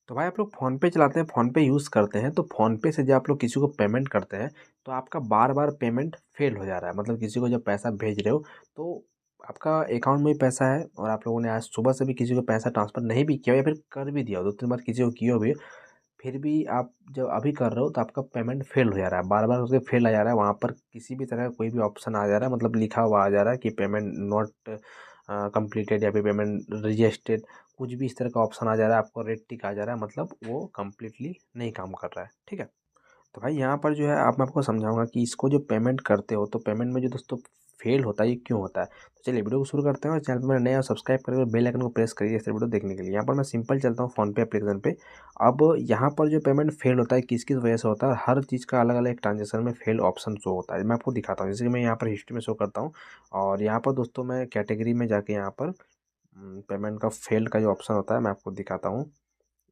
तो भाई आप लोग फ़ोनपे चलाते हैं, फ़ोनपे यूज़ करते हैं, तो फ़ोनपे से जब आप लोग किसी को पेमेंट करते हैं, तो आपका बार-बार पेमेंट फ़ेल हो जा रहा है। मतलब किसी को जब पैसा भेज रहे हो, तो आपका अकाउंट में ही पैसा है और आप लोगों ने आज सुबह से भी किसी को पैसा ट्रांसफ़र नहीं भी किया हो या फिर कर भी दिया हो, 2-3 बार किसी को किए हो भी, फिर भी आप जब अभी कर रहे हो, तो आपका पेमेंट फ़ेल हो जा रहा है। बार-बार उसके फ़ेल आ जा रहा है, वहाँ पर किसी भी तरह का कोई भी ऑप्शन आ जा रहा है, मतलब लिखा हुआ आ जा रहा है कि पेमेंट नॉट कंप्लीटेड या फिर पेमेंट रिजेक्टेड, कुछ भी इस तरह का ऑप्शन आ जा रहा है, आपको रेड टिक आ जा रहा है, मतलब वो कंप्लीटली नहीं काम कर रहा है। ठीक है? तो भाई यहाँ पर जो है आप मैं आपको समझाऊँगा कि इसको जो पेमेंट करते हो, तो पेमेंट में जो दोस्तों फ़ेल होता है, ये क्यों होता है? तो चलिए वीडियो को शुरू करते हैं और चैनल पर मेरा नया सब्सक्राइब करके बेल आइकन को प्रेस करिए ऐसे वीडियो देखने के लिए। यहाँ पर मैं सिंपल चलता हूँ फ़ोनपे एप्लीकेशन पे। अब यहाँ पर जो पेमेंट फ़ेल होता है, किस-किस वजह से होता है, हर चीज़ का अलग-अलग ट्रांज़ैक्शन में फ़ेल ऑप्शन शो होता है। मैं आपको दिखाता हूँ, जैसे कि मैं यहाँ पर हिस्ट्री में शो करता हूँ और यहाँ पर दोस्तों मैं कैटेगरी में जाके यहाँ पर पेमेंट का फ़ेल का जो ऑप्शन होता है, मैं आपको दिखाता हूँ।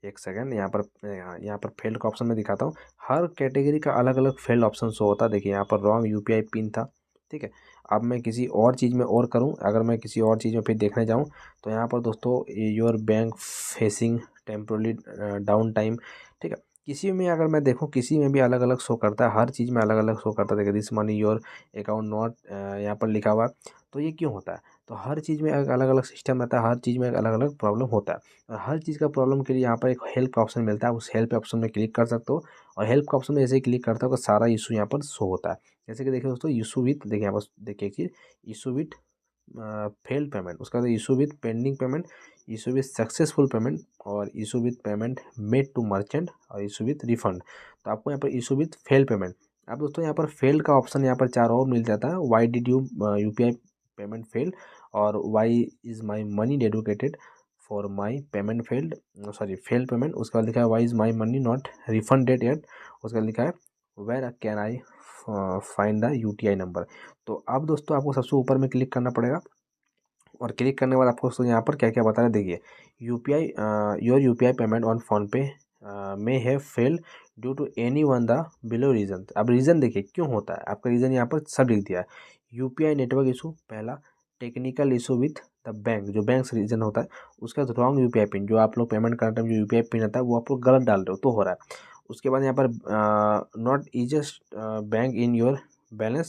1 सेकंड यहाँ पर फ़ेल्ड का ऑप्शन मैं दिखाता हूँ। हर कैटेगरी का अलग-अलग फ़ेल्ड ऑप्शन शो होता है। देखिए यहाँ पर रॉन्ग यूपीआई पिन था, ठीक है? अब मैं किसी और चीज़ में और करूँ, अगर मैं किसी और चीज़ में फिर देखने जाऊँ, तो यहाँ पर दोस्तों your bank facing temporary down time, ठीक है? किसी में अगर मैं देखूँ, किसी में भी अलग-अलग शो करता है, हर चीज़ में अलग-अलग शो करता है। देखिए this money your account not यहाँ पर लिखा हुआ है। तो ये क्यों होता है? तो हर चीज़ में एक अलग-अलग सिस्टम रहता है, हर चीज़ में एक अलग-अलग प्रॉब्लम होता है। और हर चीज़ का प्रॉब्लम के लिए यहाँ पर एक हेल्प का ऑप्शन मिलता है, उस हेल्प ऑप्शन में क्लिक कर सकते हो और हेल्प का ऑप्शन में जैसे ही क्लिक करते हो तो सारा इशू यहाँ पर शो होता है। जैसे कि देखिए दोस्तों, इशू विथ, देखिए यहाँ पर देखिए एक चीज़, इशू विथ फेल्ड पेमेंट, उसका बाद issue with pending payment, issue with successful payment और issue with payment made to merchant और इशू विथ रिफंड। तो आपको यहाँ पर इशू विथ फेल्ड पेमेंट, अब दोस्तों यहाँ पर फेल्ड का ऑप्शन यहाँ पर 4 और मिल जाता है। Why did you UPI payment fail और why is my money dedicated for my payment failed, sorry failed payment. उसके बाद लिखा है why is my money not refunded yet. उसके बाद लिखा है where can I find the UTI number. तो अब दोस्तों आपको सबसे ऊपर में क्लिक करना पड़ेगा और क्लिक करने के बाद आपको दोस्तों यहाँ पर क्या क्या बता रहे हैं, देखिए UPI your UPI payment on PhonePe may have failed due to any one the below reason. अब रीज़न देखिए क्यों होता है, आपका रीज़न यहाँ पर सब लिख दिया है। यूपीआई नेटवर्क इशू पहला, technical issue with the bank, जो बैंक से रीज़न होता है। उसके बाद रॉन्ग यूपीआई पिन, जो आप लोग पेमेंट करते टाइम जो यूपीआई पिन आता है वो आप लोग गलत डाल रहे हो तो हो रहा है। उसके बाद यहाँ पर not ingest bank in your balance,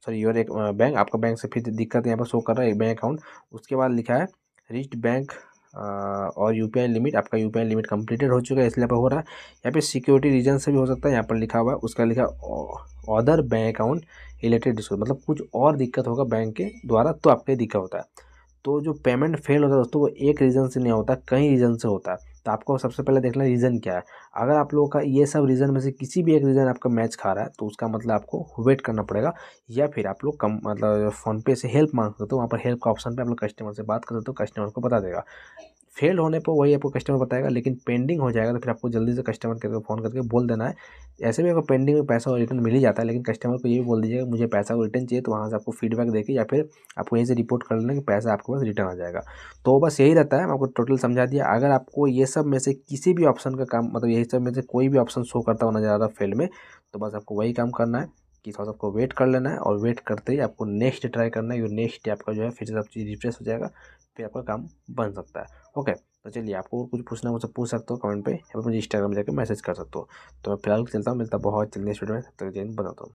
sorry your एक बैंक, आपका बैंक से फिर दिक्कत यहाँ पर शो कर रहा है बैंक अकाउंट। उसके बाद लिखा है रीच्ड बैंक और यूपीआई लिमिट, आपका यूपीआई लिमिट कंप्लीटेड हो चुका है इसलिए यहाँ पर हो रहा है। यहाँ पे सिक्योरिटी रीजन से भी हो सकता है, यहाँ पर लिखा हुआ है। उसका लिखा other bank account related issue, मतलब कुछ और दिक्कत होगा बैंक के द्वारा तो आपको दिक्कत होता है। तो जो पेमेंट फेल होता है दोस्तों, वो एक रीज़न से नहीं होता, कई रीज़न से होता है। तो आपको सबसे पहले देखना रीज़न क्या है। अगर आप लोगों का ये सब रीज़न में से किसी भी एक रीज़न आपका मैच खा रहा है, तो उसका मतलब आपको वेट करना पड़ेगा या फिर आप लोग कम मतलब फ़ोनपे से हेल्प मांग सकते हो। वहाँ पर हेल्प का ऑप्शन पे आप लोग कस्टमर से बात कर सकते हो, कस्टमर को बता देगा। फेल होने पर वही आपको कस्टमर बताएगा, लेकिन पेंडिंग हो जाएगा तो फिर आपको जल्दी से कस्टमर केयर को फ़ोन करके बोल देना है। ऐसे भी अगर पेंडिंग में पैसा रिटर्न मिल ही जाता है, लेकिन कस्टमर को ये भी बोल दीजिएगा मुझे पैसा को रिटर्न चाहिए, तो वहाँ से आपको फीडबैक देके या फिर आपको यहीं से रिपोर्ट कर लेना कि पैसा आपके पास रिटर्न आ जाएगा। तो बस यही रहता है, मैं आपको टोटल समझा दिया। अगर आपको ये सब में से किसी भी ऑप्शन का काम, मतलब यही सब में से कोई भी ऑप्शन शो करता हुआ नज़र आ रहा है फेल में, तो बस आपको वही काम करना है कि थोड़ा सा आपको वेट कर लेना है और वेट करते ही आपको नेक्स्ट ट्राई करना है। ये नेक्स्ट आपका जो है फिर से सब चीज़ रिफ्रेश हो जाएगा, फिर आपका काम बन सकता है। ओके, तो चलिए आपको और कुछ पूछना हो मुझसे पूछ सकते हो कमेंट पे या फिर मुझे इंस्टाग्राम में जाकर मैसेज कर सकते हो। तो मैं फिलहाल चलता हूँ, मिलता बहुत जल्दी नेक्स्ट वीडियो में, तब तक जय हिंद, बताता हूँ।